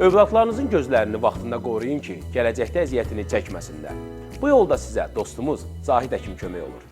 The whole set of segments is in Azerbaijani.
Övladlarınızın gözlərini vaxtında qoruyun ki, gələcəkdə əziyyətini çəkməsinlər. Bu yolda sizə dostumuz Zahid Həkim kömək olur.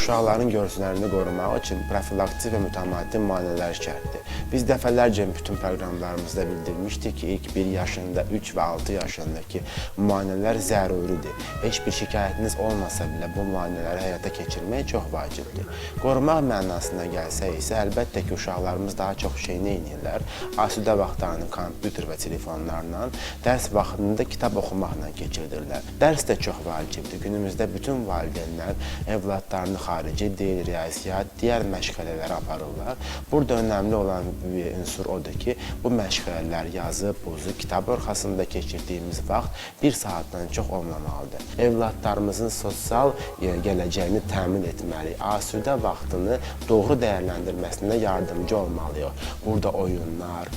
Uşaqların görsünlərini qorumaq üçün profilaktik və mütəmadi müayinələr şərtdir. Biz dəfələrcə bütün proqramlarımızda bildirmişdik ki, ilk 1 yaşında, 3 və 6 yaşındakı müayinələr zəruridir. Heç bir şikayətiniz olmasa belə bu müayinələri həyata keçirmək çox vacibdir. Qorumaq mənasına gəlsə isə, əlbəttə ki, uşaqlarımız daha çox şey nə edirlər? Asudə vaxtlarını kompüter və telefonlarla, dərs vaxtını da kitab oxumaqla keçirdirlər. Dərs də çox vacibdir. Günümüzdə bütün valideynlər evladlarını xarici dil, riyaziyyat, digər məşğələləri aparırlar. Burada önəmli olan bir ünsur odur ki, bu məşğələlər yazı, pozu, kitab arxasında keçirdiyimiz vaxt 1 saatdan çox olmamalıdır. Evladlarımızın sosial gələcəyini təmin etməliyik. Asudə vaxtını doğru dəyərləndirməsində yardımcı olmalıyıq. Burada oyunlar,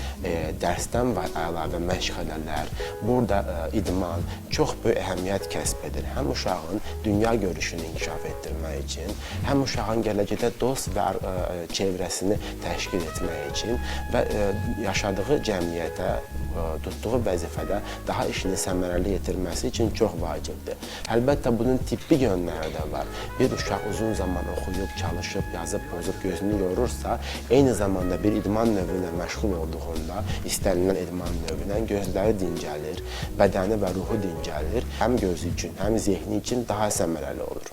dərsdən əlavə məşğələlər, burada idman çox böyük əhəmiyyət kəsb edir. Həm uşağın dünya görüşünü inkişaf etdirmək üçün, həm uşağın gələcəkdə dost və çevrəsini təşkil etmək üçün və yaşadığı cəmiyyətə, tutduğu vəzifədə daha işini səmərəli yetirməsi üçün çox vacibdir. Əlbəttə, bunun tibbi yönləri də var. Bir uşaq uzun zaman oxuyub, çalışıb, yazıb, pozub, gözünü yorursa, eyni zamanda bir idman növünə məşğul olduğunda, istənilən idman növünə gözləri dincəlir, bədəni və ruhu dincəlir. Həm gözü üçün, həm zehni üçün daha səmərəli olur.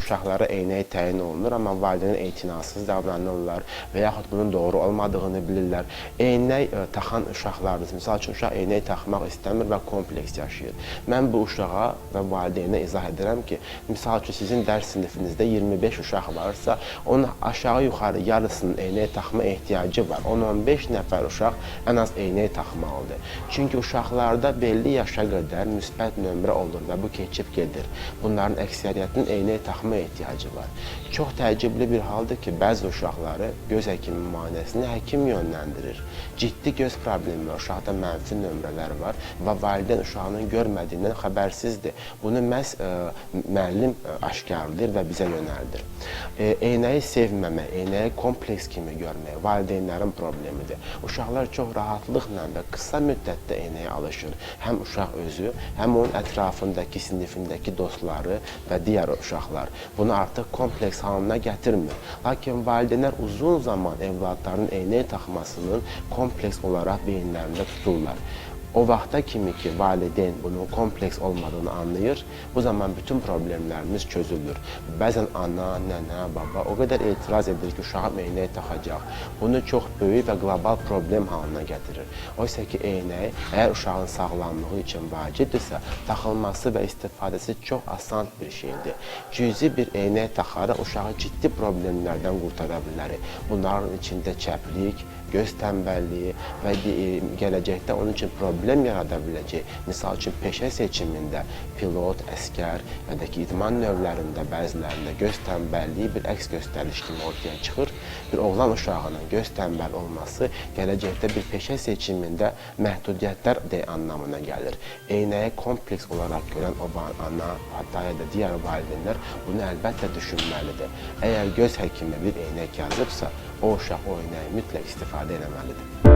Uşaqlara eynək təyin olunur, amma valideynlər etinasız davranırlar və yaxud bunun doğru olmadığını bilirlər. Eynək taxan uşaqlarınız, misal üçün, uşaq eynək taxmaq istəmir və kompleks yaşayır. Mən bu uşağa və valideyninə izah edirəm ki, misal üçün, sizin dərs sinifinizdə 25 uşaq varsa, onun aşağı-yuxarı yarısının eynək taxma ehtiyacı var. 10-15 nəfər uşaq ən az eynək taxmalıdır. Çünki uşaqlarda belli yaşa qədər müsbət nömrə olur və bu keçib gedir. Bunların əksəriyyətinin eynək taxma ehtiyacı var. Çox təəccüblü bir haldır ki, bəzi uşaqları göz həkimi müayinəsinə həkim yönləndirir. Ciddi göz problemi var, uşaqda mənfi nömrələr var və valideyn uşağının görmədiyindən xəbərsizdir. Bunu məhz müəllim aşkarlayır və bizə yönəldir. Eynəyi sevməmək, eynəyi kompleks kimi görmək valideynlərin problemidir. Uşaqlar çox rahatlıqla və qısa müddətdə eynəyə alışır. Həm uşaq özü, həm onun ətrafındakı, sinifindəki dostları və digər uşaqlar. Bunu artıq kompleks halına gətirmir. Lakin valideynlər uzun zaman evladlarının eynək taxmasının kompleks olaraq beyinlərində tuturlar. O vaxta kimi ki, valideyn bunun kompleks olmadığını anlayır, bu zaman bütün problemlərimiz çözülür. Bəzən ana, nənə, baba o qədər etiraz edir ki, uşağım eynək taxacaq. Bunu çox böyük və qlobal problem halına gətirir. Oysa ki, eynək, əgər uşağın sağlamlığı üçün vacibdirsə, taxılması və istifadəsi çox asan bir şeydir. Cüzi bir eynək taxaraq uşağı ciddi problemlərdən qurtara bilərik. Bunların içində çəplik, göz tənbəlliyi və gələcəkdə onun üçün problem yarada biləcək. Misal üçün, peşə seçimində pilot, əskər və də ki, idman növlərində bəzilərində göz tənbəlliyi bir əks göstəriş kimi ortaya çıxır. Bir oğlan uşağının göz tənbəl olması gələcəkdə bir peşə seçimində məhdudiyyətlər anlamına gəlir. Eynəyi kompleks olaraq görən o ana, hatta ya da digər valideynlər bunu əlbəttə düşünməlidir. Əgər göz həkimi bir eynək yazıbsa, o uşaq o eynəyi mütləq istifadə etməlidir.